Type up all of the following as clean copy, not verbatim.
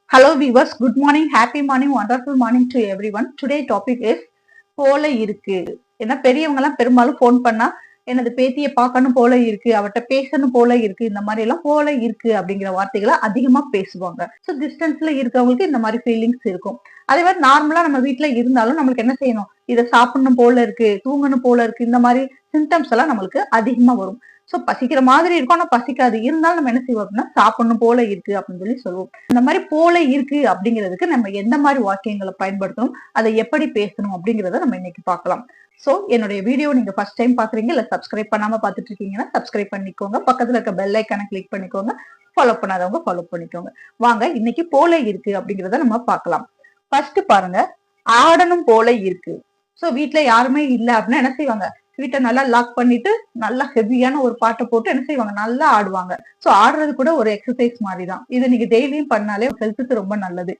Hello viewers, good morning, happy morning, wonderful morning to everyone. Today topic is போல இருக்கு. ஏன்னா பெரியவங்க எல்லாம் பெரும்பாலும் போன் பண்ணா எனது பேத்தியை பார்க்கணும் போல இருக்கு, அவட்ட பேசணும் போல இருக்கு, இந்த மாதிரி எல்லாம் போல இருக்கு அப்படிங்கிற வார்த்தைகளை அதிகமா பேசுவாங்க. ஸோ டிஸ்டன்ஸ்ல இருக்கவங்களுக்கு இந்த மாதிரி ஃபீலிங்ஸ் இருக்கும். அதே மாதிரி நார்மலா நம்ம வீட்டுல இருந்தாலும் நம்மளுக்கு என்ன செய்யணும், இதை சாப்பிடணும் போல இருக்கு, தூங்கணும் போல இருக்கு, இந்த மாதிரி சிம்டம்ஸ் எல்லாம் நம்மளுக்கு அதிகமா வரும். சோ பசிக்கிற மாதிரி இருக்கும், ஆனா பசிக்காது. இருந்தாலும் நம்ம என்ன செய்வோம் அப்படின்னா சாப்பிடணும் போல இருக்கு அப்படின்னு சொல்லி சொல்லுவோம். இந்த மாதிரி போல இருக்கு அப்படிங்கிறதுக்கு நம்ம எந்த மாதிரி வாக்கியங்களை பயன்படுத்தணும், அதை எப்படி பேசணும் அப்படிங்கிறத நம்ம இன்னைக்கு பார்க்கலாம். சோ என்னுடைய வீடியோ நீங்க ஃபர்ஸ்ட் டைம் பாக்குறீங்க இல்ல சப்ஸ்கிரைப் பண்ணாம பாத்துட்டு இருக்கீங்கன்னா சப்ஸ்கிரைப் பண்ணிக்கோங்க, பக்கத்துல இருக்க பெல் ஐக்கானை கிளிக் பண்ணிக்கோங்க, ஃபாலோ பண்ணாதவங்க ஃபாலோ பண்ணிக்கோங்க. வாங்க இன்னைக்கு போல இருக்கு அப்படிங்கிறத நம்ம பார்க்கலாம். ஃபர்ஸ்ட் பாருங்க, ஆடணும் போல இருக்கு. சோ வீட்டுல யாருமே இல்ல அப்படின்னா என்ன செய்வாங்க, வீட்டை நல்லா லாக் பண்ணிட்டு நல்லா ஹெவியான ஒரு பாட்டை போட்டு என்ன செய்வாங்க, நல்லா ஆடுவாங்க. சோ ஆடுறது கூட ஒரு எக்ஸசைஸ் மாதிரி தான். இதை நீங்க டெய்லியும் பண்ணாலே ஹெல்த்துக்கு ரொம்ப நல்லது.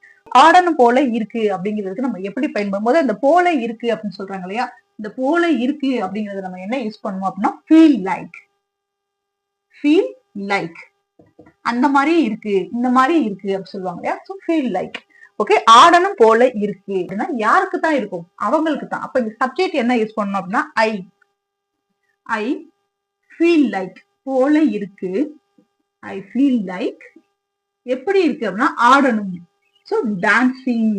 ஆடணும் போல இருக்கு அப்படிங்கிறதுக்கு நம்ம எப்படி பயன்படும் போது, அந்த போல இருக்கு அப்படின்னு சொல்றாங்க இல்லையா, இந்த போல இருக்கு அப்படிங்கறத நம்ம என்ன யூஸ் பண்ணுவோம் அப்படின்னா ஃபீல் லைக். ஃபீல் லைக் அந்த மாதிரி இருக்கு, இந்த மாதிரி இருக்கு அப்படின்னு சொல்லுவாங்க இல்லையா. So feel like. ஓகே, ஆடணும் போல இருக்கு அப்படின்னா யாருக்கு தான் இருக்கும், அவங்களுக்கு தான். அப்ப இந்த சப்ஜெக்ட் என்ன யூஸ் பண்ணணும் அப்படின்னா ஐ ஃபீல் லைக். போல இருக்கு, ஐ ஃபீல் லைக். எப்படி இருக்கு அப்படின்னா ஆடணும். So dancing.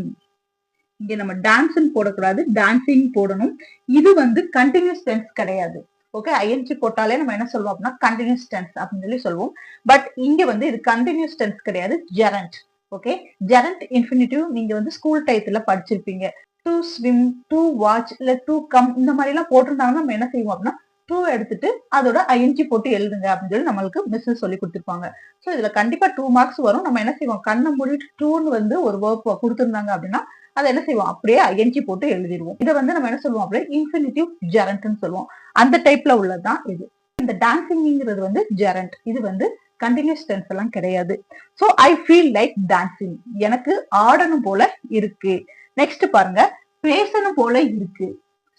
இங்க நம்ம டான்ஸ்ன்னு போடக்கூடாது, டான்சிங் போடணும். இது வந்து கண்டினியூஸ் டென்ஸ் கிடையாது. ஓகே, ஐஎன்ஜி போட்டாலே நம்ம என்ன சொல்லுவோம் அப்படின்னா கண்டினியூஸ் டென்ஸ் அப்படின்னு சொல்லி சொல்லுவோம். பட் இங்க வந்து இது கண்டினியூஸ் டென்ஸ் கிடையாது, ஜெரண்ட். ஓகே, ஜெரண்ட் இன்ஃபினிட்டிவ் நீங்க வந்து ஸ்கூல் டைத்துல படிச்சிருப்பீங்க. டு ஸ்விம், டு வாட்ச், இல்ல டு கம், இந்த மாதிரி எல்லாம் போட்டிருந்தாங்கன்னா நம்ம என்ன செய்வோம் அப்படின்னா டூ எடுத்துட்டு அதோட ஐஎன்ஜி போட்டு எழுதுங்க அப்படின்னு சொல்லி நம்மளுக்கு மிஸ் சொல்லி கொடுத்துருப்பாங்க. ஸோ இதுல கண்டிப்பா 2 மார்க்ஸ் வரும். நம்ம என்ன செய்வோம், கண்ணை மூடிட்டு டூன்னு வந்து ஒரு வேர்ப் கொடுத்துருந்தாங்க அப்படின்னா அதை என்ன செய்வோம், அப்படியே ஐஎன்ஜி போட்டு எழுதிடுவோம். இதை வந்து நம்ம என்ன சொல்லுவோம் அப்படியே இன்ஃபினிட்டிவ் ஜெரண்ட்னு சொல்லுவோம். அந்த டைப்ல உள்ளதுதான் இது. இந்த டான்சிங்கிறது வந்து ஜெரண்ட், இது வந்து கண்டினியூஸ் டென்ஸ் எல்லாம் கிடையாது. So I feel like dancing, எனக்கு ஆடணும் போல இருக்கு. நெக்ஸ்ட் பாருங்க, பேசணும் போல இருக்கு.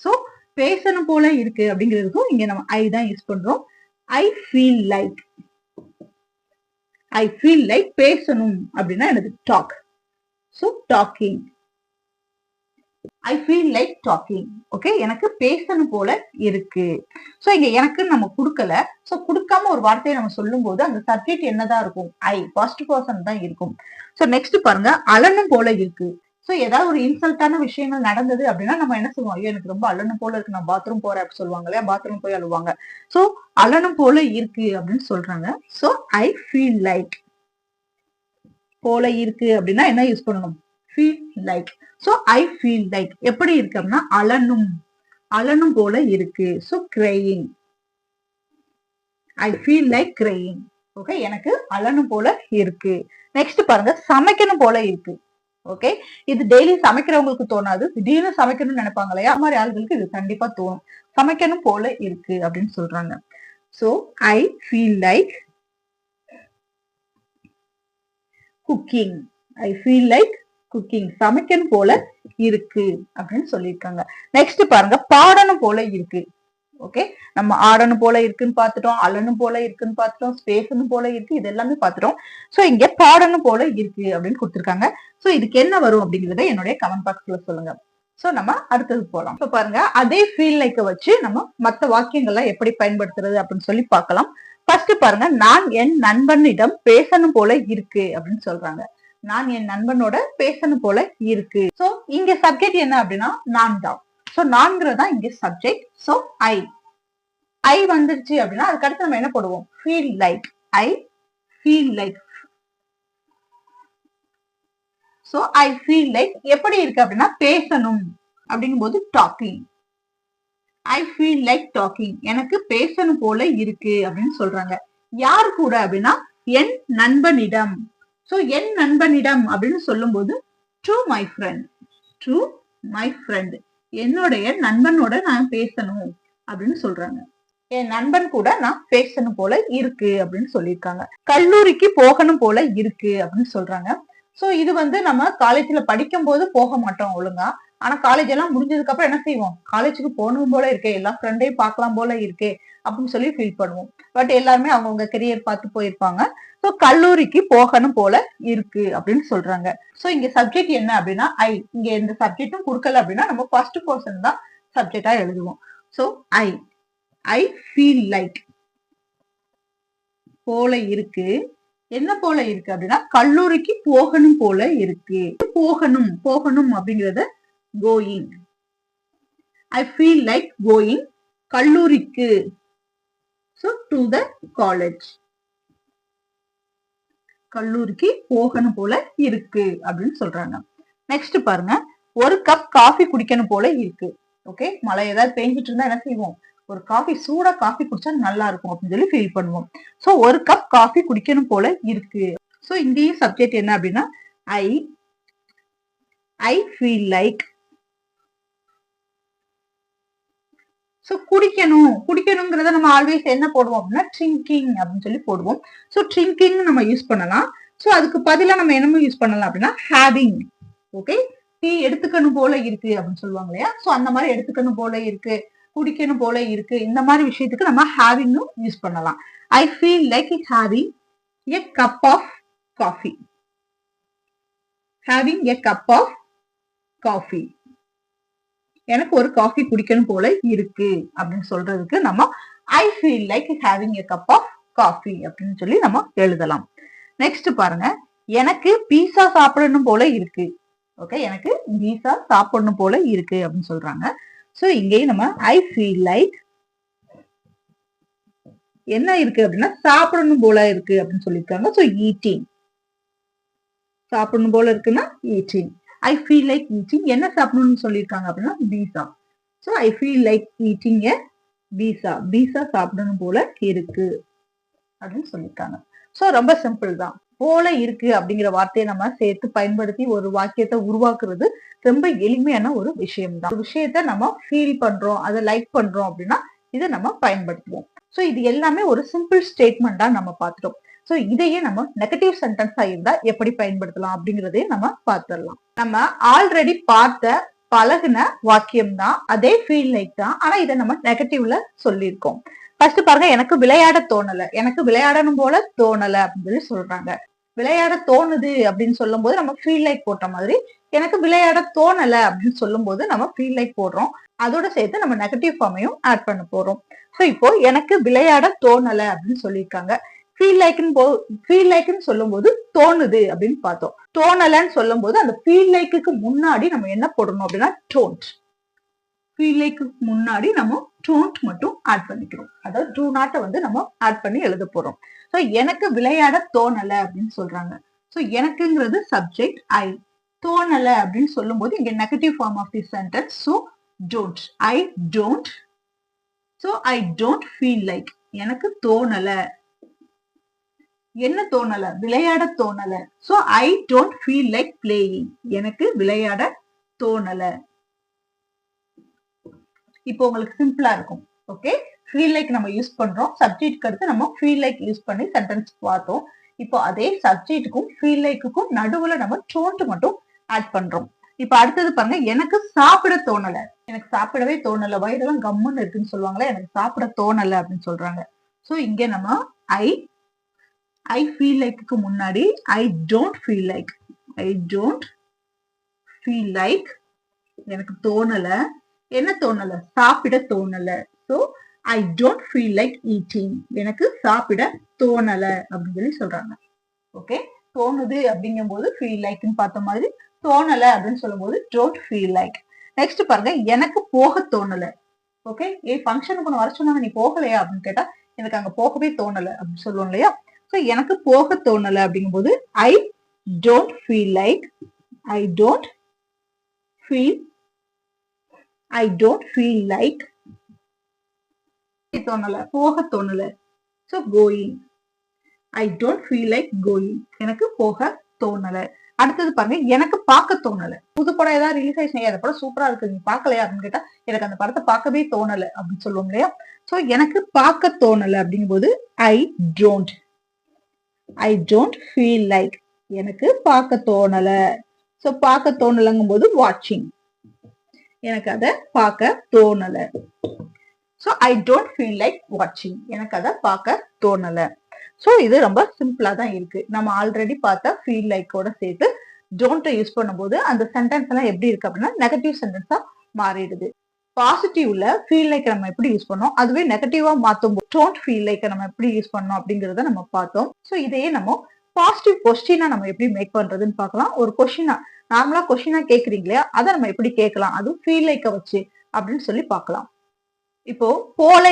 ஸோ பேசணும் போல இருக்கு அப்படிங்கிறதுக்கும் இங்க நம்ம ஐ தான் யூஸ் பண்றோம். I feel like. I feel like பேசணும் அப்படின்னா எனக்கு talk. So talking. I feel like talking. Okay, எனக்கு பேசணும் போல இருக்கு. சோ இங்க எனக்கு நம்ம கொடுக்கல. சோ கொடுக்காம ஒரு வார்த்தையை நம்ம சொல்லும் போது அந்த சப்ஜெக்ட் என்னதான் இருக்கும், ஐ, ஃபர்ஸ்ட் பர்சன் தான் இருக்கும். சோ நெக்ஸ்ட் பாருங்க, அழணும் போல இருக்கு. சோ ஏதாவது ஒரு இன்சல்ட்டான விஷயங்கள் நடந்தது அப்படின்னா நம்ம என்ன சொல்லுவோம், ஐயோ எனக்கு ரொம்ப அழணும் போல இருக்கு, நான் பாத்ரூம் போறேன் அப்படின்னு சொல்லுவாங்க இல்லையா, பாத்ரூம் போய் அழுவாங்க. சோ அழணும் போல இருக்கு அப்படின்னு சொல்றாங்க. So I feel like. போல இருக்கு அப்படின்னா என்ன யூஸ் பண்ணணும், feel like. So I feel like எப்படி இருக்கு அப்படின்னா அழணும், அழணும் போல இருக்கு. So crying. ஐ ஃபீல் லைக் கிரையிங். ஓகே, எனக்கு அழணும் போல இருக்கு. நெக்ஸ்ட் பாருங்க, சமைக்கணும் போல இருக்கு. ஓகே, இது டெய்லி சமைக்கிறவங்களுக்கு தோணாது, திடீர்னு சமைக்கணும்னு நினைப்பாங்க இல்லையா, அந்த மாதிரி ஆளுங்களுக்கு இது கண்டிப்பா தோணும். சமைக்கணும் போல இருக்கு அப்படின்னு சொல்றாங்க. So I feel like cooking. I feel like cooking, சமைக்கணும் போல இருக்கு அப்படின்னு சொல்லியிருக்காங்க. நெக்ஸ்ட் பாருங்க, பாடணும் போல இருக்கு. ஓகே, நம்ம ஆடணும் போல இருக்குன்னு பார்த்துட்டோம், அழணும் போல இருக்குன்னு பார்த்துட்டோம், பேசணும் போல இருக்கு, இது எல்லாமே பார்த்துட்டோம். சோ இங்க பாடணும் போல இருக்கு அப்படின்னு கொடுத்துருக்காங்க. சோ இதுக்கு என்ன வரும் அப்படிங்கறத என்னுடைய கமெண்ட் பாக்ஸ்ல சொல்லுங்க. சோ நம்ம அடுத்தது போலாம். இப்ப பாருங்க, அதே ஃபீல் லைக்க வச்சு நம்ம மத்த வாக்கியங்கள்லாம் எப்படி பயன்படுத்துறது அப்படின்னு சொல்லி பார்க்கலாம். ஃபர்ஸ்ட் பாருங்க, நான் என் நண்பனிடம் பேசணும் போல இருக்கு அப்படின்னு சொல்றாங்க. நான் என் நண்பனோட பேசணும் போல இருக்கு. சோ இங்க சப்ஜெக்ட் என்ன அப்படின்னா நான் தான். சோ நான்கிறதா இங்க சப்ஜெக்ட். சோ ஐ வந்துருச்சு அப்படின்னா அதுக்கு அடுத்து நம்ம என்ன போடுவோம், feel like. I feel like. So I feel like எப்படி இருக்கு அப்படின்னா பேசணும் அப்படிங்கும் போது talking. I feel like talking, எனக்கு பேசணும் போல இருக்கு அப்படின்னு சொல்றாங்க. யார் கூட அப்படின்னா என் நண்பனிடம். சோ என் நண்பனிடம் அப்படின்னு சொல்லும் போது to my friend. To my friend, என்னுடைய நண்பனோட நான் பேசணும் அப்படின்னு சொல்றாங்க. என் நண்பன் கூட நான் பேசணும் போல இருக்கு அப்படின்னு சொல்லியிருக்காங்க. கல்லூரிக்கு போகணும் போல இருக்கு அப்படின்னு சொல்றாங்க. சோ இது வந்து நம்ம காலேஜ்ல படிக்கும் போது போக மாட்டோம் ஒழுங்கா. ஆனா காலேஜ் எல்லாம் முடிஞ்சதுக்கு அப்புறம் என்ன செய்வோம், காலேஜுக்கு போகணும் போல இருக்கே, எல்லா ஃப்ரெண்டையும் பார்க்கலாம் போல இருக்கே அப்படின்னு சொல்லி ஃபீல் பண்ணுவோம். பட் எல்லாருமே அவங்கவுங்க கெரியர் பார்த்து போயிருப்பாங்க. ஸோ கல்லூரிக்கு போகணும் போல இருக்கு அப்படின்னு சொல்றாங்க. ஸோ இங்க சப்ஜெக்ட் என்ன அப்படின்னா ஐ. இங்க எந்த சப்ஜெக்டும் கொடுக்கல அப்படின்னா நம்ம ஃபர்ஸ்ட் பர்சன் தான் சப்ஜெக்டா எழுதுவோம். ஸோ ஐ ஃபீல் லைக் போல இருக்கு. என்ன போல இருக்கு அப்படின்னா கல்லூரிக்கு போகணும் போல இருக்கு. போகணும் போகணும் அப்படிங்கறது going. I feel like going கல்லூரிக்கு. So to the college. கல்லூரிக்கு போகணும் போல இருக்கு அப்படின்னு சொல்றாங்க. நெக்ஸ்ட் பாருங்க, ஒரு கப் காஃபி குடிக்கணும் போல இருக்கு. ஓகே, மழை ஏதாவது பெஞ்சிட்டு இருந்தா என்ன செய்வோம், ஒரு காஃபி சூடா காஃபி குடிச்சா நல்லா இருக்கும் அப்படின்னு சொல்லி ஃபீல் பண்ணுவோம். சோ ஒரு கப் காஃபி குடிக்கணும் போல இருக்கு. சோ இங்கேயும் சப்ஜெக்ட் என்ன அப்படின்னா ஐ ஃபீல் லைக். சோ குடிக்கணுங்கிறத நம்ம ஆல்வேஸ் என்ன போடுவோம் அப்படின்னா ட்ரிங்கிங் அப்படின்னு சொல்லி போடுவோம். சோ ட்ரிங்கிங் நம்ம யூஸ் பண்ணலாம். சோ அதுக்கு பதிலா நம்ம என்னமோ யூஸ் பண்ணலாம் அப்படின்னா ஹேவிங். ஓகே, டீ எடுத்துக்கணும் போல இருக்கு அப்படின்னு சொல்லுவாங்க இல்லையா, சோ அந்த மாதிரி எடுத்துக்கணும் போல இருக்கு, குடிக்கணும் போல இருக்கு, இந்த மாதிரி விஷயத்துக்கு நம்ம ஹேவிங்கும் யூஸ் பண்ணலாம். I feel like having a cup of coffee. Having a cup of coffee. எனக்கு ஒரு காஃபி குடிக்கணும் போல இருக்கு அப்படின்னு சொல்றதுக்கு நம்ம I feel like having a cup of coffee அப்படின்னு சொல்லி நம்ம எழுதலாம். நெக்ஸ்ட் பாருங்க, எனக்கு பீஸா சாப்பிடணும் போல இருக்கு. ஓகே, எனக்கு பீஸா சாப்பிடணும் போல இருக்கு அப்படின்னு சொல்றாங்க. சோ இங்கேயும் நம்ம ஐ ஃபீல் லைக் என்ன இருக்கு அப்படின்னா சாப்பிடணும் போல இருக்கு அப்படின்னு சொல்லியிருக்காங்க. So eating. சாப்பிடணும் போல இருக்குன்னா eating. I feel like eating என்ன சாப்பிடணும்னு சொல்லியிருக்காங்க அப்படின்னா pizza. So I feel like eating a pizza. Pizza சாப்பிடணும் போல இருக்கு அப்படின்னு சொல்லியிருக்காங்க. ஸோ ரொம்ப சிம்பிள் தான். போல இருக்கு அப்படிங்கிற வார்த்தையை நம்ம சேர்த்து பயன்படுத்தி ஒரு வாக்கியத்தை உருவாக்குறது ரொம்ப எளிமையான ஒரு விஷயம் தான். ஒரு விஷயத்த நம்ம ஃபீல் பண்றோம், அதை லைக் பண்றோம் அப்படின்னா இதை நம்ம பயன்படுத்துவோம். ஸோ இது எல்லாமே ஒரு சிம்பிள் ஸ்டேட்மெண்டா நம்ம பார்த்துட்டோம். சோ இதையே நம்ம நெகட்டிவ் சென்டென்ஸா இருந்தா எப்படி பயன்படுத்தலாம் அப்படிங்கறதையும் நம்ம பார்த்துடலாம். நம்ம ஆல்ரெடி பார்த்த பழகுன வாக்கியம் தான், அதே ஃபீல் லைக் தான். ஆனா இதை நம்ம நெகட்டிவ்ல சொல்லியிருக்கோம். ஃபர்ஸ்ட் பாருங்க, எனக்கு விளையாட தோணல, எனக்கு விளையாடணும் போல தோணல அப்படின்னு சொல்லி சொல்றாங்க. விளையாட தோணுது அப்படின்னு சொல்லும் போது நம்ம ஃபீல் லைக் போட்ட மாதிரி, எனக்கு விளையாட தோணல அப்படின்னு சொல்லும் போது நம்ம ஃபீல் லைக் போடுறோம். அதோட சேர்த்து நம்ம நெகட்டிவ் ஃபார்மையும் ஆட் பண்ண போறோம். சோ இப்போ எனக்கு விளையாட தோணல அப்படின்னு சொல்லியிருக்காங்க. ஃபீல் லைக்னு சொல்லும் போது தோணுது அப்படின்னு பார்த்தோம். தோணலன்னு சொல்லும் போது அந்த ஃபீல் லைக்கு முன்னாடி நம்ம என்ன போடணும் அப்படின்னா டோன்ட். ஃபீல் லைக்கு முன்னாடி நம்ம டோன்ட் மட்டும் ஆட் பண்ணிக்கிறோம். அதாவது டூ நாட்டை வந்து நம்ம ஆட் பண்ணி எழுத போறோம். ஸோ எனக்கு விளையாட தோணல அப்படின்னு சொல்றாங்க. ஸோ எனக்குங்கிறது சப்ஜெக்ட் ஐ. தோணல அப்படின்னு சொல்லும் போது இங்க negative form of the sentence. So don't. I don't. So I don't feel like. எனக்கு தோணல. என்ன தோணல? விளையாட தோணல. So I don't feel like playing. எனக்கு விளையாட தோணல. இப்போ உங்களுக்கு சிம்பிளா இருக்கும். ஓகே, ஃபீல் லைக் நம்ம யூஸ் பண்றோம். சப்ஜெக்ட்க்கு அடுத்து நம்ம ஃபீல் லைக் யூஸ் பண்ணி சென்டென்ஸ் பார்த்தோம். இப்போ அதே சப்ஜெக்ட்டுக்கும் ஃபீல் லைக்குக்கும் நடுவுல நம்ம டோன்ட் மட்டும் ஆட் பண்றோம். இப்போ அடுத்தது பாருங்க, எனக்கு சாப்பிட தோணல. எனக்கு சாப்பிடவே தோணல, வயிறெல்லாம் கம்முன்னு இருக்குன்னு சொல்லுவாங்களே, எனக்கு சாப்பிட தோணல அப்படின்னு சொல்றாங்க. சோ இங்க நம்ம ஐ ஃபீல் லைக்கு முன்னாடி ஐ don't feel like. I don't feel like. எனக்கு தோணல. என்ன தோணல? சாப்பிட தோணல. So I don't feel like eating. எனக்கு சாப்பிட தோணல அப்படின்னு சொல்லி சொல்றாங்க. ஓகே, தோணுது அப்படிங்கும் போது ஃபீல் லைக்னு பார்த்த மாதிரி, தோணல அப்படின்னு சொல்லும் போது டோன்ட் ஃபீல் லைக். நெக்ஸ்ட் பாருங்க, எனக்கு போக தோணல. ஓகே, ஃபங்க்ஷனுக்கு ஒன்று வர சொன்னாங்க, நீ போகலையா அப்படின்னு கேட்டா எனக்கு அங்க போகவே தோணல அப்படின்னு சொல்லுவோம் இல்லையா. ஸோ எனக்கு போக தோணல அப்படிங்கும் போது ஐ don't feel like. I don't feel. I don't feel like. தோணல, போக தோணல. So going. I don't feel like going. எனக்கு போக தோணல. அடுத்தது பாருங்க, எனக்கு பார்க்க தோணல. புது படம் ஏதாவது ரிலீஸ் ஆயிடுச்சு, அந்த படம் சூப்பரா இருக்கு, நீ பார்க்கலையா அப்படின்னு கேட்டா எனக்கு அந்த படத்தை பார்க்கவே தோணல அப்படின்னு சொல்லுவோம் இல்லையா. ஸோ எனக்கு பார்க்க தோணல அப்படிங்கும் போது I don't. I don't feel like. எனக்கு பார்க்க தோணல. ஸோ பார்க்க தோணலங்கும் போது வாட்சிங். எனக்கு அதை பார்க்க தோணல. So I don't feel like வாட்சிங், எனக்கு அதை பார்க்க தோணல. ஸோ இது ரொம்ப சிம்பிளா தான் இருக்கு. நம்ம ஆல்ரெடி பார்த்த ஃபீல் லைக்கோட சேர்த்து டோன்ட் யூஸ் பண்ணும்போது அந்த சென்டென்ஸ் எல்லாம் எப்படி இருக்கு அப்படின்னா நெகட்டிவ் சென்டென்ஸா மாறிடுது. பாசிட்டிவ்ல ஃபீல் லைக் நம்ம எப்படி யூஸ் பண்ணோம், அதுவே நெகட்டிவா மாத்தும் போது டோன்ட் ஃபீல் லைக் நம்ம எப்படி யூஸ் பண்ணோம் அப்படிங்கறத நம்ம பார்த்தோம். ஸோ இதையே நம்ம பாசிட்டிவ் கொஸ்டினா நம்ம எப்படி மேக் பண்றதுன்னு பார்க்கலாம். ஒரு கொஸ்டினா நார்மலா கொஸ்டினா கேக்குறீங்களா, அதை நம்ம எப்படி கேட்கலாம், அதுவும் ஃபீல் லைக்க வச்சு அப்படின்னு சொல்லி பார்க்கலாம். இப்போ போல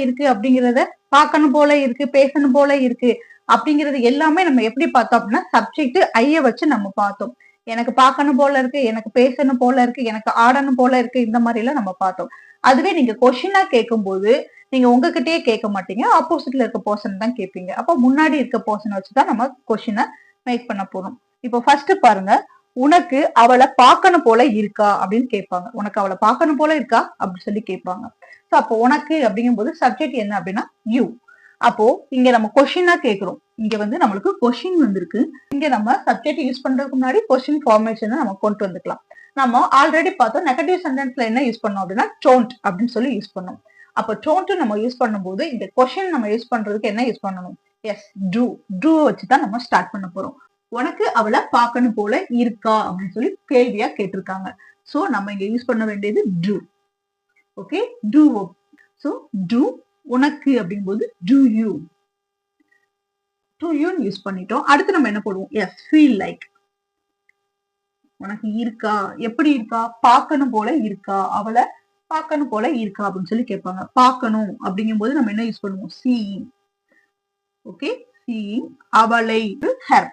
இருக்கு அப்படிங்கறத பார்க்கணும் போல இருக்கு, பேசணும் போல இருக்கு அப்படிங்கறது எல்லாமே நம்ம எப்படி பார்த்தோம் அப்படின்னா சப்ஜெக்ட் ஐய வச்சு நம்ம பார்த்தோம். எனக்கு பார்க்கணும் போல இருக்கு, எனக்கு பேசணும் போல இருக்கு, எனக்கு ஆடணும் போல இருக்கு, இந்த மாதிரி எல்லாம் நம்ம பார்த்தோம். அதுவே நீங்க கொஸ்டினா கேட்கும் போது நீங்க உங்ககிட்டயே கேட்க மாட்டீங்க, ஆப்போசிட்ல இருக்க பர்சன் தான் கேட்பீங்க. அப்போ முன்னாடி இருக்க பர்சன் வச்சுதான் நம்ம கொஸ்டினை மேக் பண்ண போறோம். இப்போ ஃபர்ஸ்ட் பாருங்க, உனக்கு அவளை பார்க்கணும் போல இருக்கா அப்படின்னு கேட்பாங்க. உனக்கு அவளை பார்க்கணும் போல இருக்கா அப்படின்னு சொல்லி கேட்பாங்க. சோ அப்போ உனக்கு அப்படிங்கும் போது சப்ஜெக்ட் என்ன அப்படின்னா யூ. அப்போ இங்க நம்ம கொஸ்டினா கேக்குறோம். இங்க வந்து நம்மளுக்கு கொஸ்டின் வந்திருக்கு. இங்க நம்ம சப்ஜெக்ட் யூஸ் பண்றதுக்கு முன்னாடி கொஸ்டின் ஃபார்மேஷனை நம்ம கொண்டு வந்துக்கலாம். நம்ம ஆல்ரெடி பார்த்தோம் நெகட்டிவ் சென்டென்ஸ்ல என்ன யூஸ் பண்ணோம் அப்படின்னா டோன்ட் அப்படின்னு சொல்லி யூஸ் பண்ணோம். அப்ப டோன்ட் நம்ம யூஸ் பண்ணும்போது இந்த கொஸ்டின் நம்ம யூஸ் பண்றதுக்கு என்ன யூஸ் பண்ணணும், எஸ் டூ. டூ வச்சுதான் நம்ம ஸ்டார்ட் பண்ண போறோம். உனக்கு அவளை பார்க்கணும் போல இருக்கா அப்படின்னு சொல்லி கேள்வியா கேட்டிருக்காங்க. சோ நம்ம இங்க யூஸ் பண்ண வேண்டியது do. Okay, do. So do உனக்கு அப்படிங்கும்போது do you. Do you use பண்ணிட்டோம். அடுத்து நம்ம என்ன போடுவோம், எஸ் ஃபீல் லைக். உனக்கு இருக்கா, எப்படி இருக்கா, பார்க்கணும் போல இருக்கா, அவளை பார்க்கணும் போல இருக்கா அப்படின்னு சொல்லி கேட்பாங்க. பார்க்கணும் அப்படிங்கும் போது நம்ம என்ன யூஸ் பண்ணுவோம், சீயிங். ஓகே, சீயிங் அவளை, ஹர்.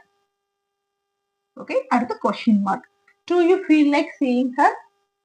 ஓகே, அடுத்து question mark. To you feel like seeing her,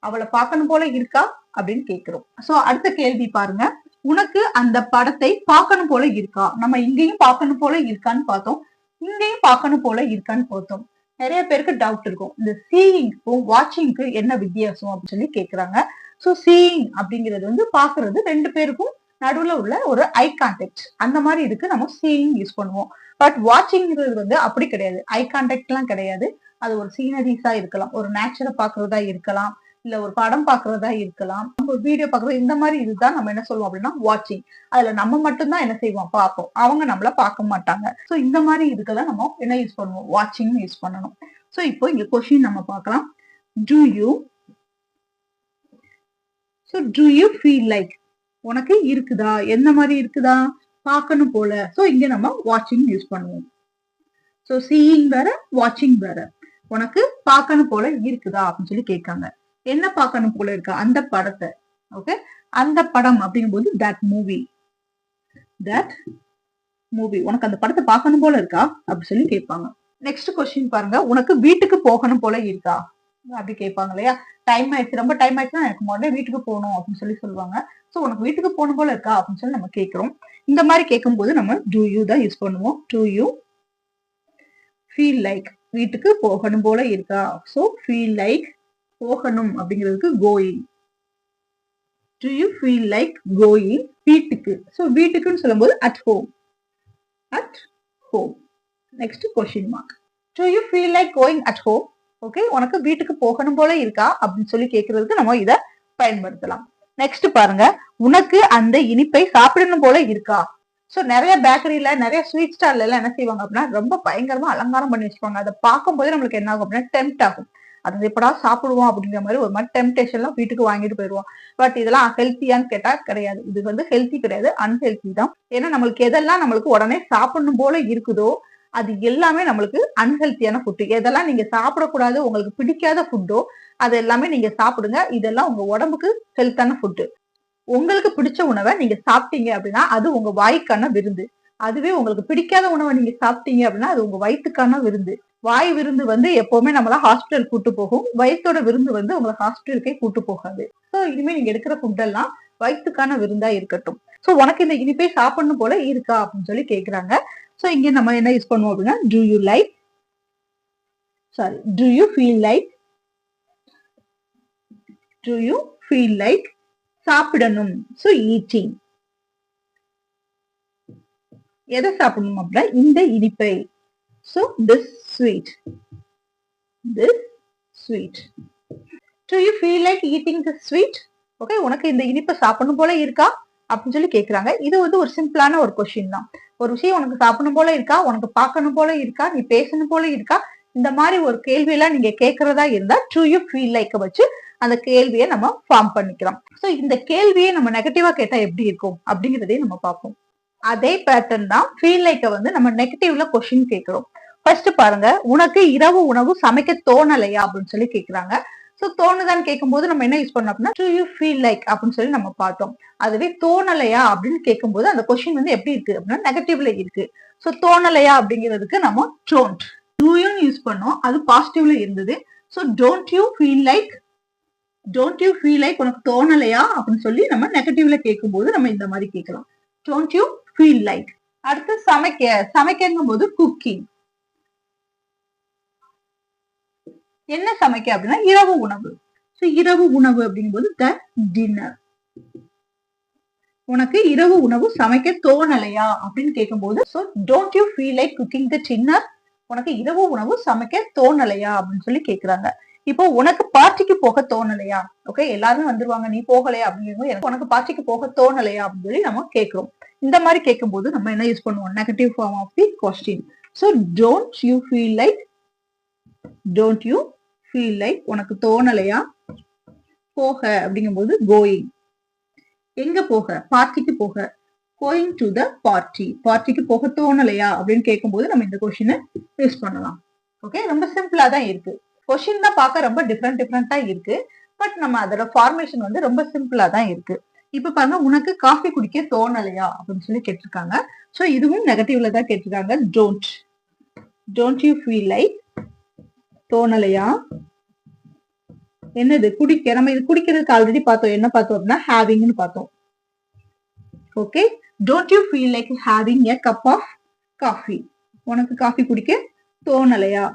அவளை பார்க்கணும் போல இருக்கா அப்படின்னு கேட்கிறோம். சோ அடுத்த கேள்வி பாருங்க, உனக்கு அந்த படத்தை பார்க்கணும் போல இருக்கா. நம்ம இங்கேயும் பார்க்கணும் போல இருக்கான்னு பார்த்தோம், இங்கேயும் பார்க்கணும் போல இருக்கான்னு பார்த்தோம். நிறைய பேருக்கு டவுட் இருக்கும், இந்த சீயிங்க்கும் வாட்சிங்க்கு என்ன வித்தியாசம் அப்படின்னு சொல்லி கேக்குறாங்க. சோ சீயிங் அப்படிங்கிறது வந்து பாக்குறது, ரெண்டு பேருக்கும் நடுவுல உள்ள ஒரு ஐ கான்டாக்ட் அந்த மாதிரி இருக்கு, நம்ம சீயிங் யூஸ் பண்ணுவோம். பட் வாட்சிங்கிறது வந்து அப்படி கிடையாது, ஐ கான்டாக்ட் எல்லாம் கிடையாது. அது ஒரு சீனரிஸா இருக்கலாம், ஒரு நேச்சரை பாக்குறதா இருக்கலாம், இல்ல ஒரு படம் பாக்குறதா இருக்கலாம், ஒரு வீடியோ பாக்குறது, இந்த மாதிரி இதுதான் நம்ம என்ன சொல்லுவோம் அப்படின்னா வாட்சிங். அதுல நம்ம மட்டும்தான் என்ன செய்வோம், பார்ப்போம், அவங்க நம்மள பார்க்க மாட்டாங்க. சோ இந்த மாதிரி இதுக்கெல்லாம் நம்ம என்ன யூஸ் பண்ணுவோம், வாட்சிங் யூஸ் பண்ணணும். சோ இப்போ இங்க கொஸ்டின் நம்ம பார்க்கலாம். To you, so do you feel like, உனக்கு இருக்குதா, எந்த மாதிரி இருக்குதா, பார்க்கணும் போல. சோ இங்க நம்ம வாட்சிங் யூஸ் பண்ணுவோம். சோ சீயிங் வேற, வாட்சிங் வேற. உனக்கு பார்க்கணும் போல இருக்குதா அப்படின்னு சொல்லி கேட்காங்க. என்ன பார்க்கணும் போல இருக்கா, அந்த படத்தை. ஓகே, அந்த படம் அப்படிங்கும்போது தட் மூவி. தட் மூவி, உனக்கு அந்த படத்தை பார்க்கணும் போல இருக்கா அப்படி சொல்லி கேட்பாங்க. நெக்ஸ்ட் கொஸ்டின் பாருங்க, உனக்கு வீட்டுக்கு போகணும் போல இருக்கா அப்படி கேட்பாங்க இல்லையா. டைம் ஆயிடுச்சு, ரொம்ப டைம் ஆயிடுச்சுன்னா எனக்கு முதல்ல வீட்டுக்கு போகணும் அப்படின்னு சொல்லி சொல்லுவாங்க. சோ உனக்கு வீட்டுக்கு போகணும் போல இருக்கா அப்படின்னு சொல்லி நம்ம கேட்கிறோம். இந்த மாதிரி கேட்கும் போது நம்ம டு யூ தான் யூஸ் பண்ணுவோம். டு யூ ஃபீல் லைக், வீட்டுக்கு போகணும் போல இருக்கா. சோ ஃபீல் லைக், போகணும் அப்படிங்கிறதுக்கு going. To you feel like going, வீட்டுக்கு. சோ வீட்டுக்குன்னு சொல்லும்போது at home. At home. Next question mark. To you feel like going at home. Okay, உனக்கு வீட்டுக்கு போகணும் போல இருக்கா அப்படின்னு சொல்லி கேட்கறதுக்கு நம்ம இத பயன்படுத்தலாம். நெக்ஸ்ட் பாருங்க, உனக்கு அந்த இனிப்பை சாப்பிடணும் போல இருக்கா. சோ நிறைய பேக்கரியில, நிறைய ஸ்வீட் ஸ்டால்ல எல்லாம் என்ன செய்வாங்க அப்படின்னா ரொம்ப பயங்கரமா அலங்காரம் பண்ணி வச்சுப்பாங்க. அதை பார்க்கும்போது நம்மளுக்கு என்ன ஆகும் அப்படின்னா டெம்ட் ஆகும். அது எப்படா சாப்பிடுவோம் அப்படிங்கிற மாதிரி ஒரு மாதிரி டெம்டேஷன்லாம் வீட்டுக்கு வாங்கிட்டு போயிடுவோம். பட் இதெல்லாம் ஹெல்த்தியான்னு கேட்டா கிடையாது. இது வந்து ஹெல்த்தி கிடையாது, அன்ஹெல்த்தி தான். ஏன்னா நம்மளுக்கு எதெல்லாம் நம்மளுக்கு உடனே சாப்பிடணும் போல இருக்குதோ அது எல்லாமே நம்மளுக்கு அன்ஹெல்த்தியான ஃபுட்டு. எதெல்லாம் நீங்க சாப்பிடக்கூடாது, உங்களுக்கு பிடிக்காத ஃபுட்டோ அது எல்லாமே நீங்க சாப்பிடுங்க. இதெல்லாம் உங்க உடம்புக்கு ஹெல்த்தான ஃபுட்டு. உங்களுக்கு பிடிச்ச உணவை நீங்க சாப்பிட்டீங்க அப்படின்னா அது உங்க வாய்க்கான விருந்து. அதுவே உங்களுக்கு பிடிக்காத உணவை நீங்க சாப்பிட்டீங்க அப்படின்னா அது உங்க வயிற்றுக்கான விருந்து. வாய் விருந்து வந்து எப்பவுமே நம்மள ஹாஸ்பிட்டல் கூட்டு போகும், வயிற்றோட விருந்து வந்து உங்களை ஹாஸ்பிட்டலுக்கே கூட்டு போகாது. ஸோ இனிமே நீங்க எடுக்கிற ஃபுட் எல்லாம் வயிற்றுக்கான விருந்தா இருக்கட்டும். ஸோ உனக்கு இந்த இனிப்பை சாப்பிடணும் போல இருக்கா அப்படின்னு சொல்லி கேட்கிறாங்க. சோ இங்க நம்ம என்ன யூஸ் பண்ணுவோம் அப்படின்னா do you like, sorry do you feel like. Do you feel like சாப்பிடணும். So eating. எதை சாப்பிடணும் அப்படின்னா இந்த இனிப்பை. So this sweet. This sweet. Do you feel like eating the sweet? Okay, உனக்கு இந்த இனிப்பு சாப்பிடணும் போல இருக்கா அப்படின்னு சொல்லி கேக்குறாங்க. இது வந்து ஒரு சிம்பிளான ஒரு கொஸ்டின் தான். ஒரு விஷயம் உனக்கு சாப்பிடணும் போல இருக்கா, உனக்கு பார்க்கணும் போல இருக்கா, நீ பேசணும் போல இருக்கா, இந்த மாதிரி ஒரு கேள்வி எல்லாம் நீங்க கேட்கறதா இருந்தா டு யூ ஃபீல் லைக் வச்சு அந்த கேள்வியை நம்ம ஃபார்ம் பண்ணிக்கலாம். சோ இந்த கேள்வியை நம்ம நெகட்டிவா கேட்டா எப்படி இருக்கும் அப்படிங்கறதையும் நம்ம பார்ப்போம். அதே பேட்டர்ன் தான் ஃபீல் லைக்க வந்து நம்ம நெகட்டிவ்ல கொஸ்டின் கேட்கிறோம். ஃபர்ஸ்ட் பாருங்க, உனக்கு இரவு உணவு சமைக்க தோணலையா அப்படின்னு சொல்லி கேக்குறாங்க. சோ தோணுதான்னு கேட்கும்போது நம்ம என்ன யூஸ் பண்ணோம் அப்படின்னா டு யூ ஃபீல் லைக் அப்படின்னு சொல்லி நம்ம பார்த்தோம். அதுவே தோணலையா அப்படின்னு கேட்கும்போது அந்த கொஸ்டின் வந்து எப்படி இருக்கு அப்படின்னா நெகட்டிவ்ல இருக்கு. சோ தோணலையா அப்படிங்கிறதுக்கு நம்ம டோன்ட் டூயும் யூஸ் பண்ணோம், அது பாசிட்டிவ்ல இருந்தது. So don't you feel like, don't you feel like உனக்கு தோணலையா அப்படின்னு சொல்லி நம்ம நெகட்டிவ்ல கேட்கும்போது நம்ம இந்த மாதிரி கேட்கலாம், டோன்ட் யூ ஃபீல் லைக். அடுத்து சமைக்க, சமைக்கங்கும் போது குக்கிங். என்ன சமைக்க அப்படின்னா இரவு உணவு. சோ இரவு உணவு அப்படிங்கும்போது த டின்னர். உனக்கு இரவு உணவு சமைக்க தோணலையா அப்படின்னு கேட்கும்போது so don't you feel like cooking the dinner, உனக்கு இரவு உணவு சமைக்க தோணலையா அப்படின்னு சொல்லி கேக்குறாங்க. இப்போ உனக்கு பார்ட்டிக்கு போக தோணலையா, ஓகே எல்லாருமே வந்துருவாங்க நீ போகலையா அப்படிங்கும்போது எனக்கு உனக்கு பார்ட்டிக்கு போக தோணலையா அப்படின்னு சொல்லி நம்ம கேட்கிறோம். இந்த மாதிரி கேட்கும்போது நம்ம என்ன யூஸ் பண்ணுவோம், negative form of the question. So don't you feel like, don't you feel like உனக்கு தோணலையா, போக அப்படிங்கும்போது கோயிங், எங்க போக, பார்ட்டிக்கு போக, கோயிங் டு த பார்ட்டி, பார்ட்டிக்கு போக தோணலையா அப்படின்னு கேட்கும்போது நம்ம இந்த கொஸ்டினை யூஸ் பண்ணலாம். ஓகே, ரொம்ப சிம்பிளா தான் இருக்கு. கொஸ்டின் தான் பார்க்க ரொம்ப டிஃப்ரெண்டா இருக்கு, பட் நம்ம அதோட ஃபார்மேஷன் வந்து ரொம்ப சிம்பிளா தான் இருக்கு. இப்ப பாருங்க, உனக்கு காஃபி குடிக்க தோணலையா அப்படின்னு சொல்லி கேட்டிருக்காங்க. சோ இதுவும் நெகட்டிவ்ல தான் கேட்டிருக்காங்க. Don't, don't you feel like, தோணலையா, என்னது குடிக்க, நம்ம இது குடிக்கிறதுக்கு ஆல்ரெடி பார்த்தோம், என்ன பார்த்தோம் அப்படின்னா ஹேவிங்னு பார்த்தோம். Okay, don't you feel like having a cup of coffee, உனக்கு காஃபி குடிக்க தோணலையா.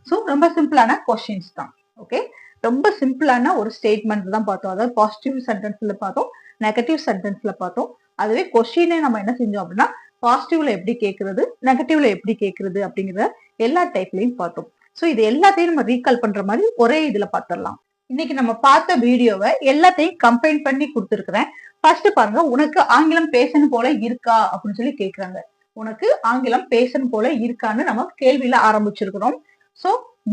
சோ ரொம்ப சிம்பிளான கொஸ்டின்ஸ் தான். ஓகே, ரொம்ப சிம்பிளான ஒரு ஸ்டேட்மெண்ட் தான் பார்த்தோம். அதாவது பாசிட்டிவ் சென்டென்ஸ்ல பார்த்தோம், நெகட்டிவ் சென்டென்ஸ்ல பார்த்தோம். அதுவே கொஸ்டினே நம்ம என்ன செஞ்சோம் அப்படின்னா பாசிட்டிவ்ல எப்படி கேட்கறது, நெகட்டிவ்ல எப்படி கேட்கறது அப்படிங்கிற எல்லா டைப்லயும் பார்த்தோம். சோ இது எல்லாத்தையும் நம்ம ரீகால் பண்ற மாதிரி ஒரே இதுல பார்த்துடலாம். இன்னைக்கு நம்ம பார்த்த வீடியோவை எல்லாத்தையும் கம்பைன் பண்ணி கொடுத்துருக்கிறேன். ஃபர்ஸ்ட் பாருங்க, உனக்கு ஆங்கிலம் பேசணும் போல இருக்கா அப்படின்னு சொல்லி கேக்குறாங்க. உனக்கு ஆங்கிலம் பேசணும் போல இருக்கான்னு நம்ம கேள்வியில ஆரம்பிச்சிருக்கிறோம். சோ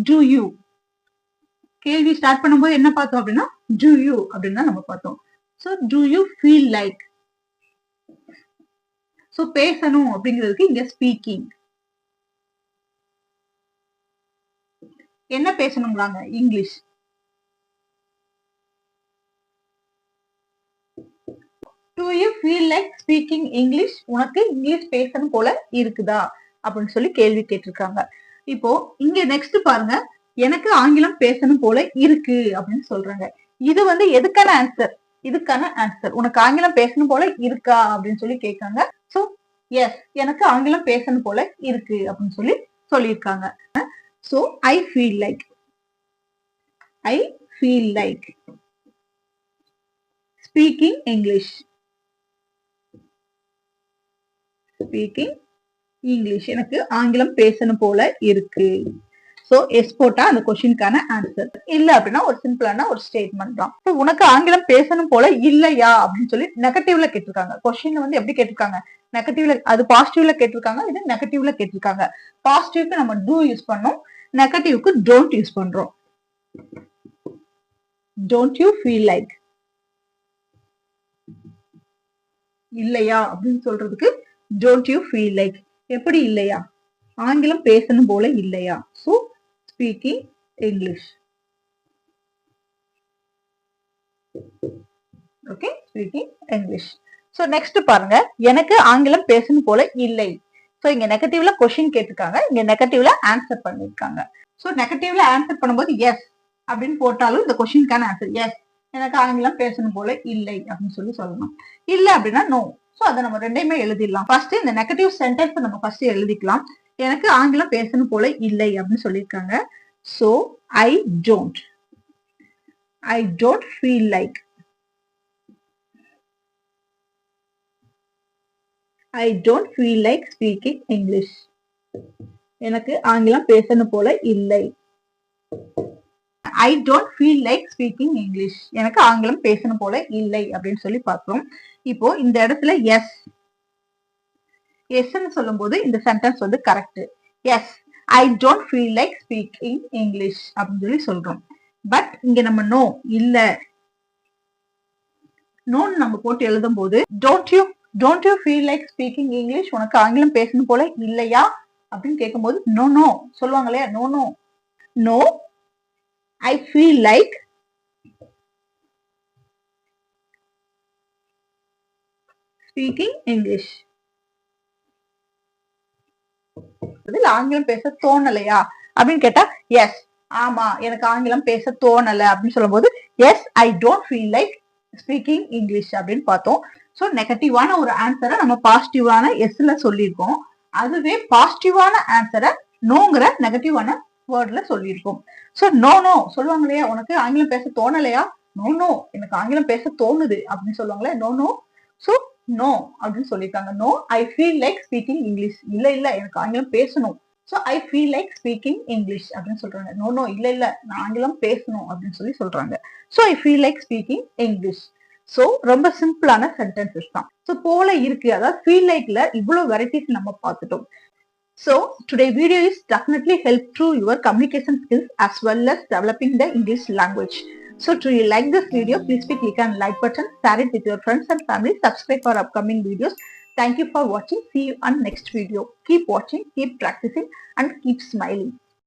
டு யூ, கேள்வி ஸ்டார்ட் பண்ணும்போது என்ன பார்த்தோம் அப்படின்னா டு யூ அப்படின்னு தான் நம்ம பார்த்தோம். So do you feel like, so பேசணும் அப்படிங்கிறதுக்கு இங்க ஸ்பீக்கிங். என்ன பேசணுங்கிறாங்க, English. Do you feel like speaking English, உனக்கு இங்கிலீஷ் பேசணும் போல இருக்குதா அப்படின்னு சொல்லி கேள்வி கேட்டிருக்காங்க. இப்போ இங்க நெக்ஸ்ட் பாருங்க, எனக்கு ஆங்கிலம் பேசணும் போல இருக்கு அப்படின்னு சொல்றாங்க. இது வந்து எதுக்கான ஆன்சர், இதுக்கான ஆன்சர் உனக்கு ஆங்கிலம் பேசணும் போல இருக்கா அப்படின்னு சொல்லி கேட்காங்க. சோ எஸ், எனக்கு ஆங்கிலம் பேசணும் போல இருக்கு அப்படின்னு சொல்லி சொல்லியிருக்காங்க. So I feel like, I feel like speaking English, speaking English, எனக்கு ஆங்கிலம் பேசணும் போல இருக்கு. சோ எஸ் போட்டா அந்த கொஸ்டினுக்கான ஆன்சர். இல்ல அப்படின்னா ஒரு சிம்பிளான ஒரு ஸ்டேட்மெண்ட் தான். உனக்கு ஆங்கிலம் பேசணும் போல இல்லையா அப்படின்னு சொல்லி நெகட்டிவ்ல கேட்டிருக்காங்க. கொஸ்டின் வந்து எப்படி கேட்டிருக்காங்க, நெகட்டிவ்ல, அது பாசிட்டிவ்ல கேட்டிருக்காங்க, இது நெகட்டிவ்ல கேட்டிருக்காங்க. பாசிட்டிவ்க்கு நம்ம டூ யூஸ் பண்ணோம், நெகட்டிவ்க்கு டோன்ட் யூஸ் பண்றோம். டோன்ட் யூ ஃபீல் லைக், இல்லையா அப்படின்னு சொல்றதுக்கு டோன்ட் யூ ஃபீல் லைக். எப்படி இல்லையா, ஆங்கிலம் பேசணும் போல இல்லையா. So speaking English. Okay, speaking English. So next பாருங்க, எனக்கு ஆங்கிலம் பேசணும் போல இல்லை. சோ இங்க நெகட்டிவ்ல கொஸ்டின் கேட்டிருக்காங்க, இங்க நெகட்டிவ்ல ஆன்சர் பண்ணிருக்காங்க. சோ நெகட்டிவ்ல ஆன்சர் பண்ணும்போது எஸ் அப்படின்னு போட்டாலும் இந்த கொஸ்டினுக்கான ஆன்சர் எஸ், எனக்கு ஆங்கிலம் பேசணும் போல இல்லை அப்படின்னு சொல்லி சொல்லணும். இல்ல அப்படின்னா நோ. சோ அதை நம்ம ரெண்டையுமே எழுதிடலாம். ஃபர்ஸ்ட் இந்த நெகட்டிவ் சென்டென்ஸ் நம்ம ஃபர்ஸ்ட் எழுதிக்கலாம். எனக்கு ஆங்கிலம் பேசணும் போல இல்லை அப்படின்னு சொல்லியிருக்காங்க. So I don't, I don't feel like, I don't feel like speaking English, எனக்கு ஆங்கிலம் பேசணும் போல இல்லை. ஐ don't feel like speaking English. எனக்கு ஆங்கிலம் பேசணும் போல இல்லை அப்படின்னு சொல்லி பார்க்கிறோம். இப்போ இந்த இடத்துல எஸ் எஸ்ன்னு சொல்லும் போது இந்த சென்டென்ஸ் வந்து correct. Yes I don't feel like speaking English அப்படின்னு சொல்லி சொல்றோம். பட் இங்க நம்ம நோ இல்ல நோன்னு நம்ம போட்டு எழுதும் போது don't you feel like speaking English, உனக்கு ஆங்கிலம் பேசணும் போல இல்லையா அப்படின்னு கேட்கும்போது நோ நோ சொல்லுவாங்க இல்லையா, no no no I feel like speaking English. ஆங்கிலம் பேச தோணலையா அப்படின்னு கேட்டா எஸ் ஆமா எனக்கு ஆங்கிலம் பேச தோணல அப்படின்னு சொல்லும் போது yes I don't feel like speaking English அப்படின்னு பார்த்தோம். ஸோ நெகட்டிவான ஒரு ஆன்சரை நம்ம பாசிட்டிவான எஸ்ல சொல்லியிருக்கோம். அதுவே பாசிட்டிவான ஆன்சரை நோங்கிற நெகட்டிவான வேர்ட்ல சொல்லியிருக்கோம். ஸோ நோ நோ சொல்லுவாங்க இல்லையா, உனக்கு ஆங்கிலம் பேச தோணலையா, நோ நோ எனக்கு ஆங்கிலம் பேச தோணுது அப்படின்னு சொல்லுவாங்களே, நோ நோ. ஸோ நோ அப்படின்னு சொல்லியிருக்காங்க. No I feel like speaking English, இல்ல இல்ல எனக்கு ஆங்கிலம் பேசணும். So I feel like speaking English அப்படின்னு சொல்றாங்க. நோ நோ இல்ல இல்ல நான் ஆங்கிலம் பேசணும் அப்படின்னு சொல்லி சொல்றாங்க. So I feel like speaking English. So ரொம்ப சிம்பிளான சென்டென்சஸ் தான். ஸோ போல இருக்கு, அதாவது ஃபீல் லைக்ல இவ்வளவு வெரைட்டிஸ் நம்ம பார்த்துட்டோம். So today video is definitely help through your communication skills as well as developing the English language. So do you like this video? Please click on like button, share it with your friends and family, subscribe for upcoming videos. Thank you for watching. See you on next video. Keep watching, keep practicing and keep smiling.